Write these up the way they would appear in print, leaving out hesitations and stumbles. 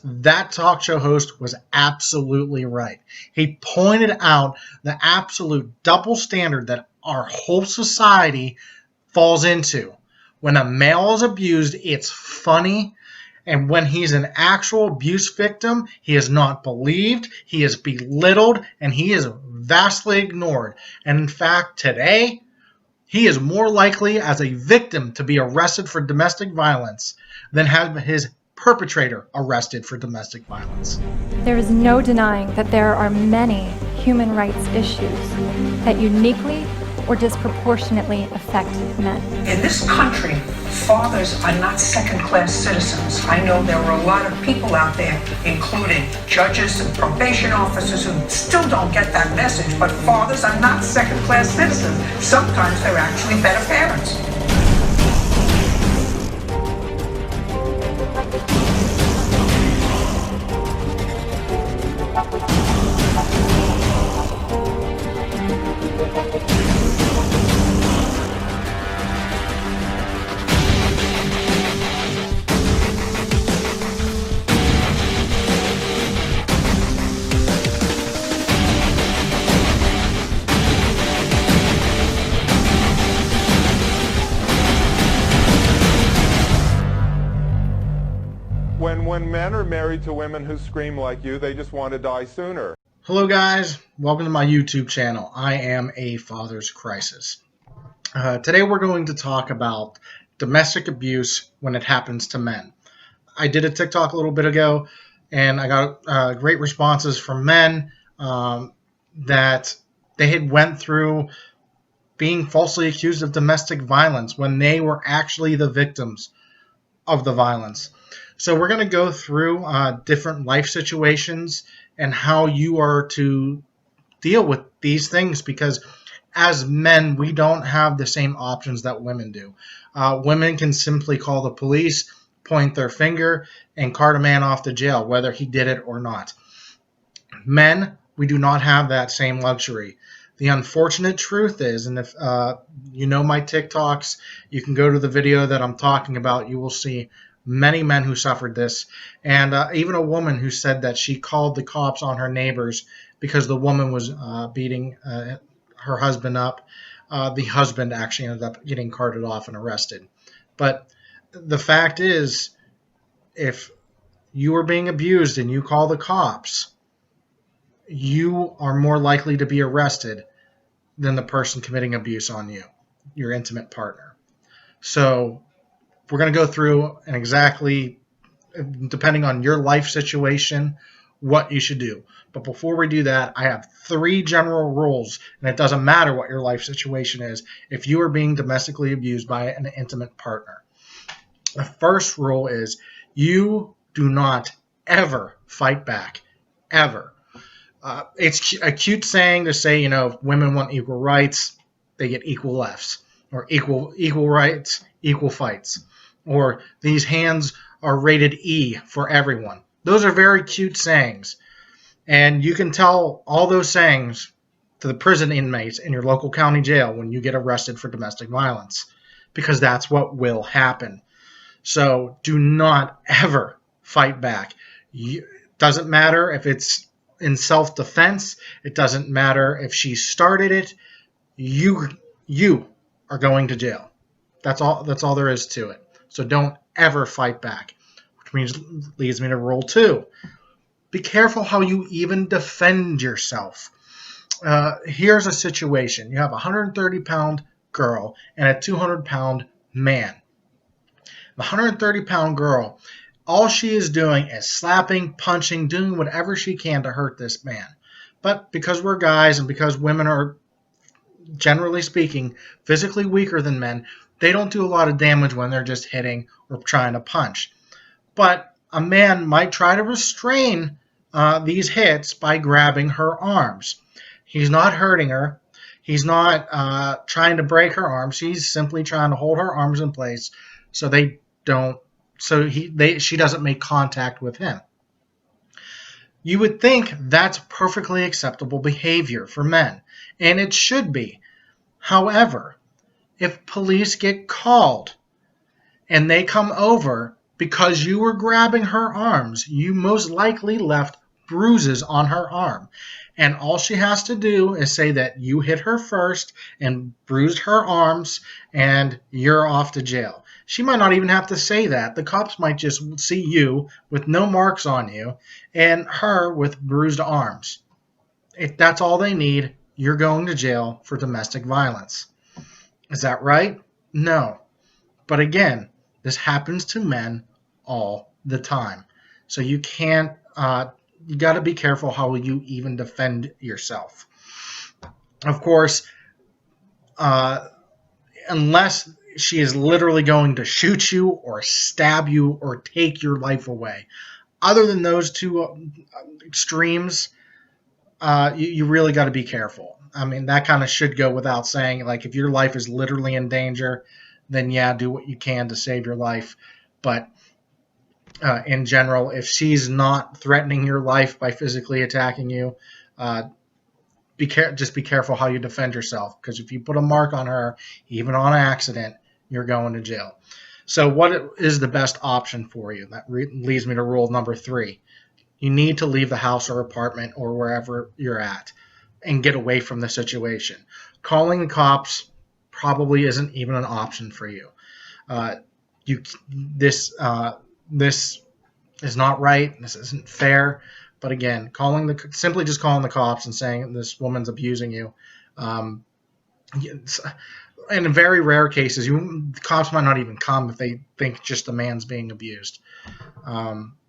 that talk show host was absolutely right. He pointed out the absolute double standard that our whole society falls into. When a male is abused, it's funny. And when he's an actual abuse victim, he is not believed, he is belittled, and he is vastly ignored. And in fact, today, he is more likely as a victim to be arrested for domestic violence than have his perpetrator arrested for domestic violence. There is no denying that there are many human rights issues that uniquely or disproportionately affect men. In this country, fathers are not second-class citizens. I know there are a lot of people out there, including judges and probation officers, who still don't get that message, but fathers are not second-class citizens. Sometimes they're actually better parents. When men are married to women who scream like you, they just want to die sooner. Hello guys, welcome to my YouTube channel. I am a father's crisis. Today we're going to talk about domestic abuse when it happens to men. I did a TikTok a little bit ago and I got great responses from men that they had went through being falsely accused of domestic violence when they were actually the victims of the violence. So we're going to go through different life situations and how you are to deal with these things, because as men, we don't have the same options that women do. Women can simply call the police, point their finger, and cart a man off to jail, whether he did it or not. Men, we do not have that same luxury. The unfortunate truth is, and if you know my TikToks, you can go to the video that I'm talking about, you will see many men who suffered this, and even a woman who said that she called the cops on her neighbors because the woman was beating her husband up. The husband actually ended up getting carted off and arrested. But the fact is, if you are being abused and you call the cops, you are more likely to be arrested than the person committing abuse on you, your intimate partner. So we're going to go through and exactly, depending on your life situation, what you should do. But before we do that, I have 3 general rules, and it doesn't matter what your life situation is if you are being domestically abused by an intimate partner. The first rule is you do not ever fight back, ever. It's a cute saying to say, if women want equal rights, they get equal lefts, or equal rights, equal fights. Or these hands are rated E for everyone. Those are very cute sayings. And you can tell all those sayings to the prison inmates in your local county jail when you get arrested for domestic violence, because that's what will happen. So do not ever fight back. It doesn't matter if it's in self-defense. It doesn't matter if she started it. You are going to jail. That's all there is to it. So don't ever fight back, which leads me to rule 2. Be careful how you even defend yourself. Here's a situation. You have a 130-pound girl and a 200-pound man. The 130-pound girl, all she is doing is slapping, punching, doing whatever she can to hurt this man. But because we're guys and because women are, generally speaking, physically weaker than men, they don't do a lot of damage when they're just hitting or trying to punch. But a man might try to restrain these hits by grabbing her arms. He's not hurting her. He's not trying to break her arms. He's simply trying to hold her arms in place so she doesn't make contact with him. You would think that's perfectly acceptable behavior for men, and it should be. However, if police get called and they come over Because you were grabbing her arms, you most likely left bruises on her arm. And all she has to do is say that you hit her first and bruised her arms, and you're off to jail. She might not even have to say that. The cops might just see you with no marks on you and her with bruised arms. If that's all they need, you're going to jail for domestic violence. Is that right? No. But again, this happens to men all the time. So you can't, you got to be careful how you even defend yourself. Of course, unless she is literally going to shoot you or stab you or take your life away. Other than those two extremes, you really got to be careful. I mean, that kind of should go without saying. Like, if your life is literally in danger, then yeah, do what you can to save your life. But in general, if she's not threatening your life by physically attacking you, just be careful how you defend yourself. Because if you put a mark on her, even on accident, you're going to jail. So what is the best option for you? That leads me to rule number 3. You need to leave the house or apartment or wherever you're at and get away from the situation. Calling the cops probably isn't even an option for you. This is not right. This isn't fair. But again, simply just calling the cops and saying this woman's abusing you. In very rare cases, the cops might not even come if they think just the man's being abused.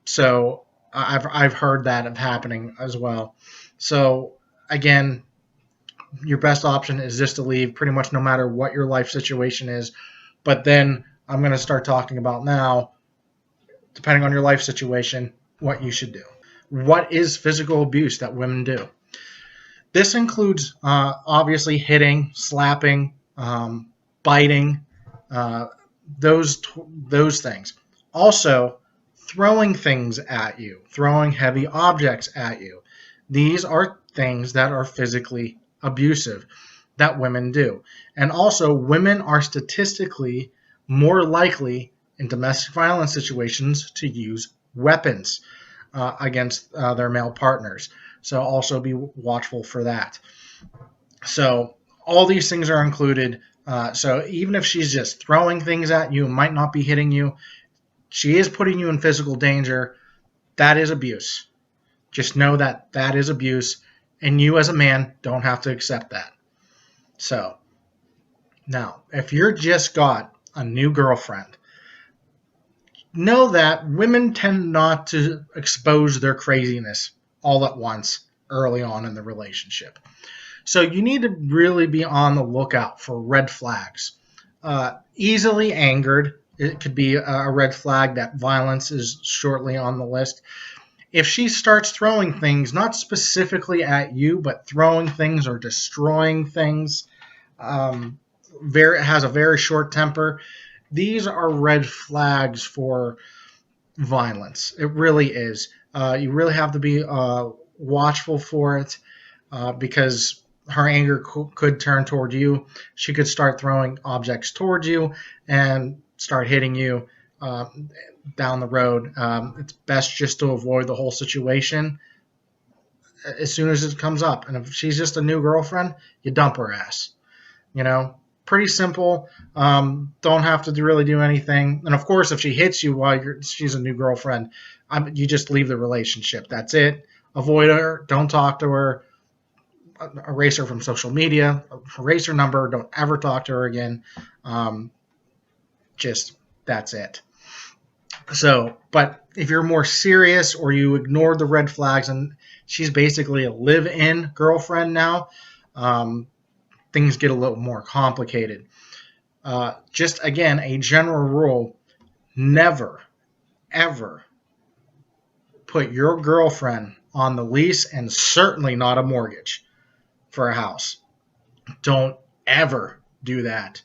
So I've heard that of happening as well. So again, your best option is just to leave, pretty much no matter what your life situation is. But then I'm going to start talking about now, depending on your life situation, what you should do. What is physical abuse that women do? This includes obviously hitting, slapping, biting, those things. Also, throwing things at you, throwing heavy objects at you. These are things that are physically abusive that women do. And also, women are statistically more likely in domestic violence situations to use weapons against their male partners. So also be watchful for that. So all these things are included. So even if she's just throwing things at you, might not be hitting you, she is putting you in physical danger. That is abuse. Just know that that is abuse, and you as a man don't have to accept that. So now, if you're just got a new girlfriend, know that women tend not to expose their craziness all at once early on in the relationship. So you need to really be on the lookout for red flags. Easily angered, it could be a red flag that violence is shortly on the list. If she starts throwing things, not specifically at you, but throwing things or destroying things, has a very short temper, these are red flags for violence. It really is. You really have to be watchful for it because her anger could turn toward you. She could start throwing objects towards you and start hitting you down the road. It's best just to avoid the whole situation as soon as it comes up. And if she's just a new girlfriend, you dump her ass. Pretty simple. Don't have to really do anything. And of course, if she hits you while she's a new girlfriend, you just leave the relationship. That's it. Avoid her. Don't talk to her. Erase her from social media. Erase her number. Don't ever talk to her again. That's it. So, but if you're more serious or you ignore the red flags and she's basically a live-in girlfriend now, things get a little more complicated. Just again, a general rule, never, ever put your girlfriend on the lease and certainly not a mortgage for a house. Don't ever do that.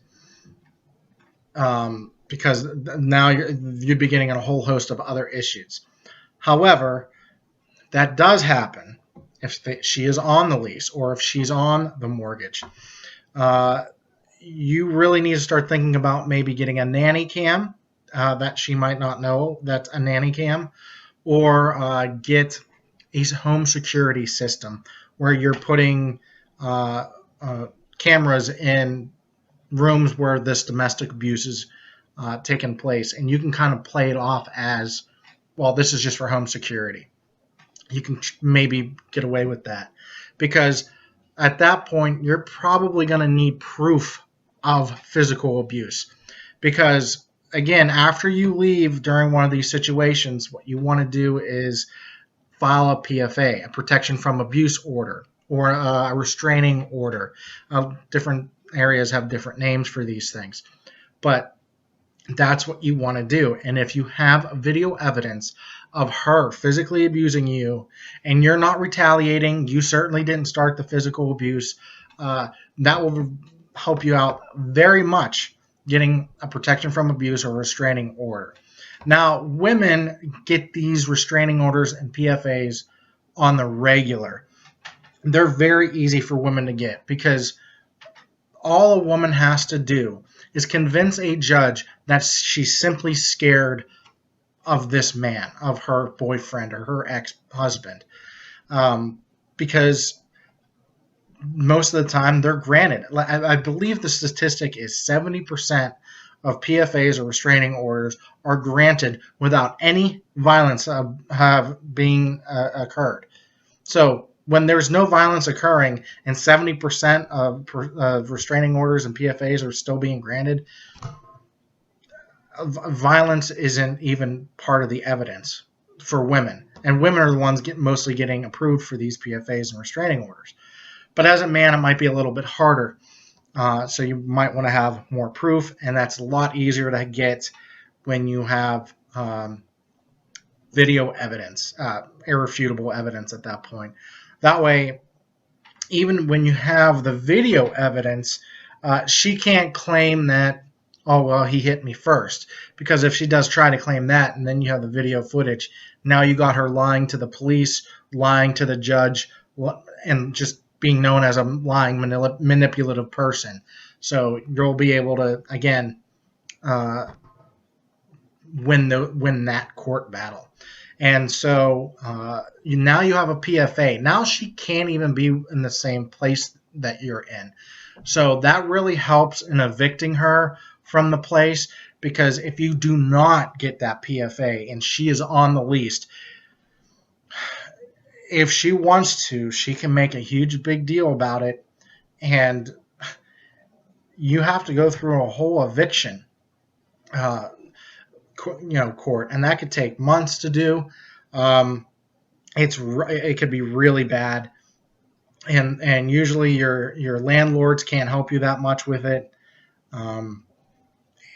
Because now you'd be getting a whole host of other issues. However, that does happen if she is on the lease or if she's on the mortgage. You really need to start thinking about maybe getting a nanny cam that she might not know that's a nanny cam, or get a home security system where you're putting uh, cameras in rooms where this domestic abuse is taking place, and you can kind of play it off as, well, this is just for home security. You can maybe get away with that, because at that point you're probably going to need proof of physical abuse, because again, after you leave during one of these situations, what you want to do is file a PFA, a protection from abuse order, or a restraining order. Different areas have different names for these things, but that's what you want to do. And if you have video evidence of her physically abusing you and you're not retaliating, you certainly didn't start the physical abuse, that will help you out very much getting a protection from abuse or restraining order. Now, women get these restraining orders and PFAs on the regular. They're very easy for women to get, because all a woman has to do is convince a judge that she's simply scared of this man, of her boyfriend or her ex-husband, because most of the time they're granted. I believe the statistic is 70% of PFAs or restraining orders are granted without any violence being occurred. So when there's no violence occurring and 70% of restraining orders and PFAs are still being granted, violence isn't even part of the evidence for women. And women are the ones mostly getting approved for these PFAs and restraining orders. But as a man, it might be a little bit harder. So you might want to have more proof, and that's a lot easier to get when you have video evidence, irrefutable evidence at that point. That way, even when you have the video evidence, she can't claim that, oh, well, he hit me first. Because if she does try to claim that, and then you have the video footage, now you got her lying to the police, lying to the judge, and just being known as a lying, manipulative person. So you'll be able to, again, win that court battle. And so now you have a PFA. Now she can't even be in the same place that you're in. So that really helps in evicting her from the place, because if you do not get that PFA and she is on the lease, if she wants to, she can make a huge big deal about it, and you have to go through a whole eviction court, and that could take months to do. It could be really bad, and usually your landlords can't help you that much with it.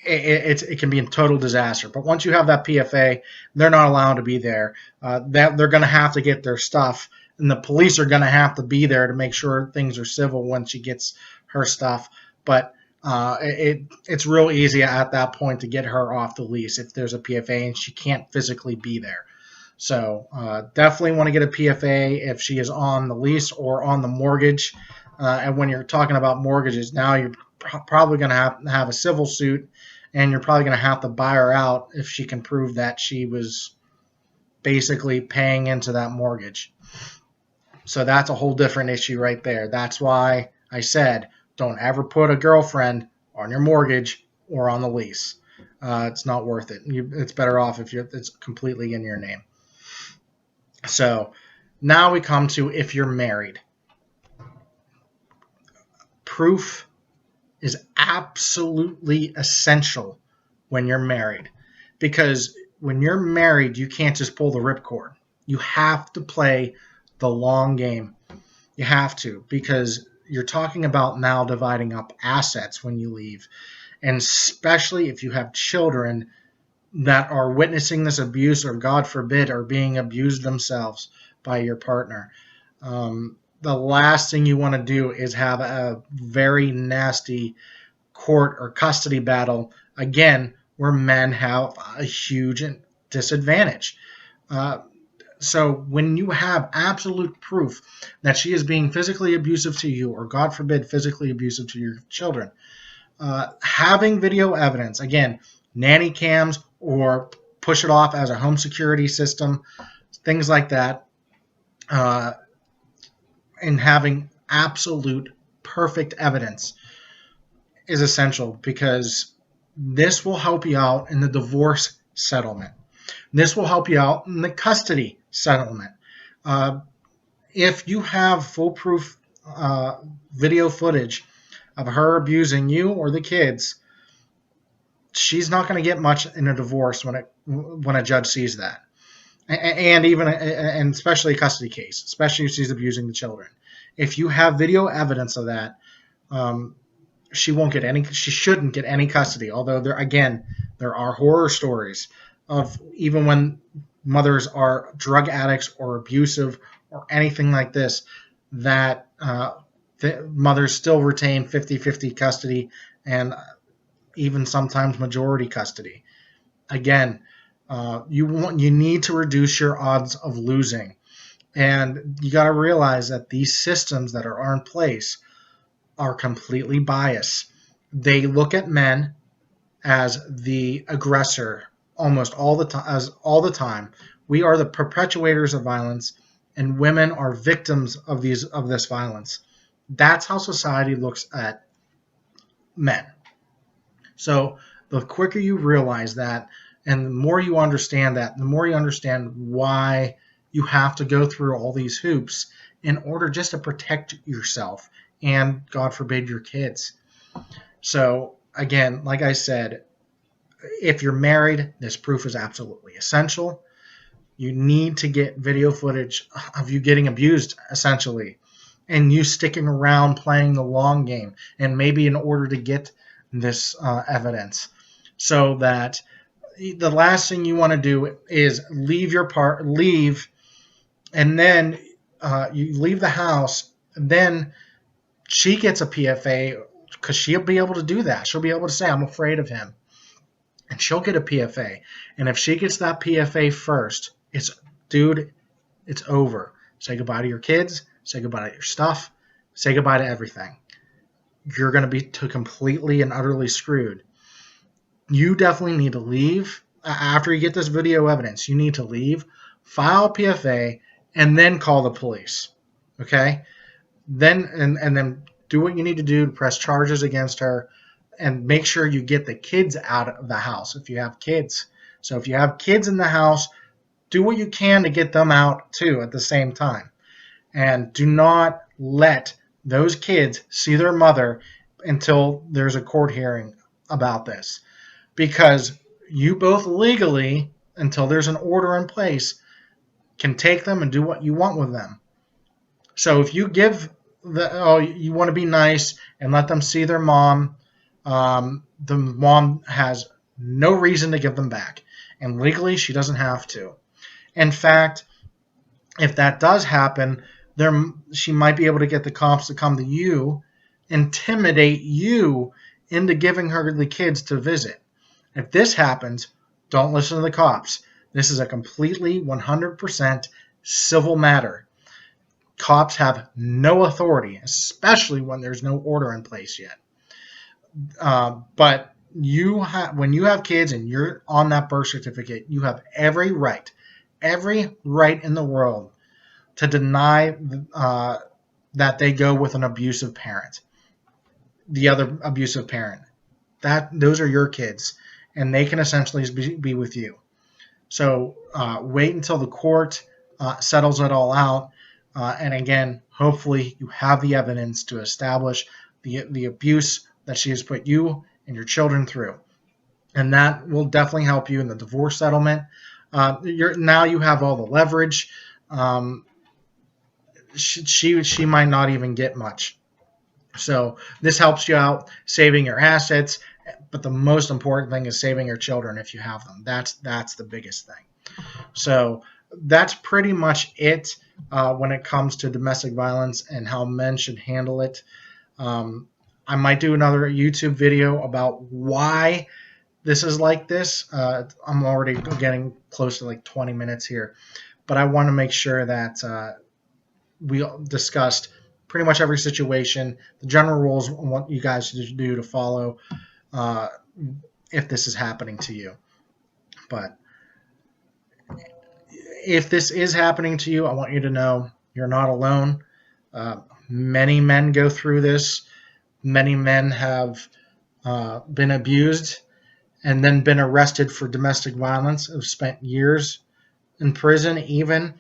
It can be a total disaster. But once you have that PFA, they're not allowed to be there. They're going to have to get their stuff, and the police are going to have to be there to make sure things are civil when she gets her stuff. But it's real easy at that point to get her off the lease if there's a PFA and she can't physically be there. So definitely want to get a PFA if she is on the lease or on the mortgage. And when you're talking about mortgages, now you're probably going to have a civil suit, and you're probably going to have to buy her out if she can prove that she was basically paying into that mortgage. So that's a whole different issue right there. That's why I said don't ever put a girlfriend on your mortgage or on the lease. It's not worth it. It's better off if it's completely in your name. So now we come to if you're married. Proof is absolutely essential when you're married, because when you're married, you can't just pull the ripcord. You have to play the long game. You have to, because you're talking about now dividing up assets when you leave, and especially if you have children that are witnessing this abuse, or God forbid are being abused themselves by your partner. The last thing you want to do is have a very nasty court or custody battle, again, where men have a huge disadvantage. So when you have absolute proof that she is being physically abusive to you, or God forbid physically abusive to your children, having video evidence, again, nanny cams or push it off as a home security system, things like that. And having absolute perfect evidence is essential, because this will help you out in the divorce settlement. This will help you out in the custody settlement. Uh, if you have foolproof video footage of her abusing you or the kids, she's not going to get much in a divorce when a judge sees that, and especially a custody case, especially if she's abusing the children. If you have video evidence of that, she won't get any. She shouldn't get any custody. Although there are horror stories of even when mothers are drug addicts or abusive or anything like this, that the mothers still retain 50-50 custody, and even sometimes majority custody. Again, you need to reduce your odds of losing, and you got to realize that these systems that are in place are completely biased. They look at men as the aggressor almost all the time. We are the perpetuators of violence, and women are victims of this violence. That's how society looks at men. So the quicker you realize that, and the more you understand that, the more you understand why you have to go through all these hoops in order just to protect yourself and, God forbid, your kids. So again, like I said, if you're married, this proof is absolutely essential. You need to get video footage of you getting abused, essentially, and you sticking around playing the long game, and maybe in order to get this evidence, so that the last thing you want to do is leave, and then you leave the house, and then she gets a PFA, because she'll be able to do that. She'll be able to say, I'm afraid of him. And she'll get a PFA. And if she gets that PFA first, it's over. Say goodbye to your kids. Say goodbye to your stuff. Say goodbye to everything. You're going to be completely and utterly screwed. You definitely need to leave. After you get this video evidence, you need to leave, file PFA, and then call the police. Okay? Then then do what you need to do to press charges against her, and make sure you get the kids out of the house if you have kids. So if you have kids in the house, do what you can to get them out too at the same time. And do not let those kids see their mother until there's a court hearing about this. Because you both legally, until there's an order in place, can take them and do what you want with them. So if you give you want to be nice and let them see their mom, the mom has no reason to give them back. And legally, she doesn't have to. In fact, if that does happen, she might be able to get the cops to come to you, intimidate you into giving her the kids to visit. If this happens, don't listen to the cops. This is a completely 100% civil matter. Cops have no authority, especially when there's no order in place yet. But when you have kids and you're on that birth certificate, you have every right in the world to deny that they go with an abusive parent, the other abusive parent. Those are your kids, and they can essentially be with you. So wait until the court settles it all out. And again, hopefully you have the evidence to establish the abuse that she has put you and your children through. And that will definitely help you in the divorce settlement. Now you have all the leverage. She might not even get much. So this helps you out, saving your assets. But the most important thing is saving your children if you have them. That's the biggest thing. So that's pretty much it when it comes to domestic violence and how men should handle it. I might do another YouTube video about why this is like this. I'm already getting close to like 20 minutes here, but I want to make sure that we discussed pretty much every situation, the general rules, and what you guys should do to follow if this is happening to you. But if this is happening to you, I want you to know you're not alone. Many men go through this. Many men have been abused and then been arrested for domestic violence, have spent years in prison, even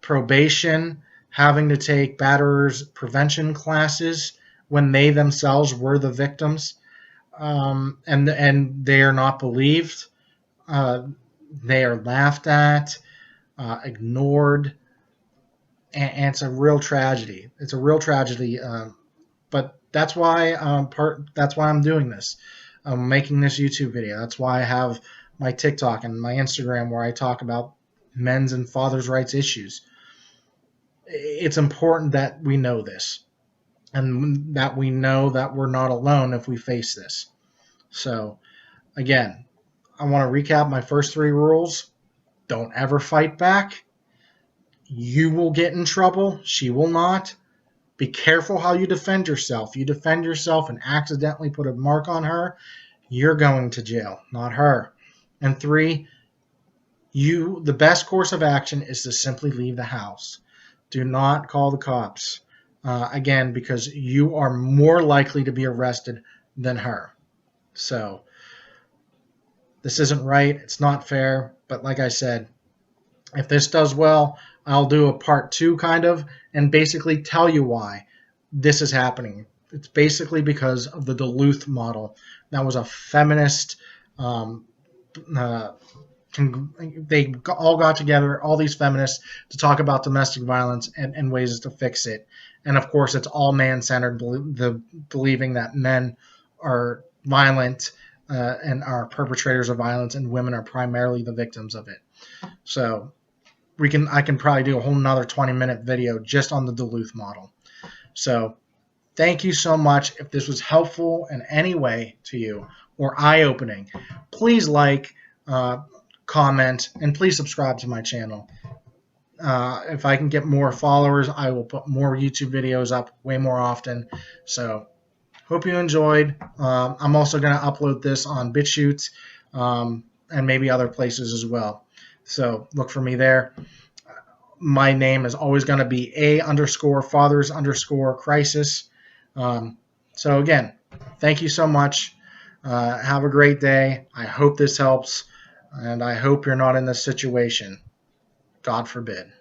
probation, having to take batterers prevention classes when they themselves were the victims, and they are not believed. They are laughed at, ignored, and it's a real tragedy. It's a real tragedy. But that's why that's why I'm doing this. I'm making this YouTube video. That's why I have my TikTok and my Instagram where I talk about men's and fathers' rights issues. It's important that we know this and that we know that we're not alone if we face this. So, again, I want to recap my first 3 rules. Don't ever fight back. You will get in trouble. She will not. Be careful how you defend yourself. You defend yourself and accidentally put a mark on her, you're going to jail, not her. And 3, the best course of action is to simply leave the house. Do not call the cops. Again, because you are more likely to be arrested than her. So this isn't right. It's not fair. But like I said, if this does well, I'll do a part 2 kind of and basically tell you why this is happening. It's basically because of the Duluth model. That was a feminist. They all got together, all these feminists, to talk about domestic violence and ways to fix it. And of course, it's all man-centered, believing that men are violent and are perpetrators of violence, and women are primarily the victims of it. So I can probably do a whole nother 20-minute video just on the Duluth model. So thank you so much. If this was helpful in any way to you or eye-opening, please like, comment, and please subscribe to my channel. If I can get more followers, I will put more YouTube videos up way more often. So hope you enjoyed. I'm also going to upload this on BitChute and maybe other places as well. So look for me there. My name is always going to be A_fathers_crisis. So again, thank you so much. Have a great day. I hope this helps, and I hope you're not in this situation. God forbid.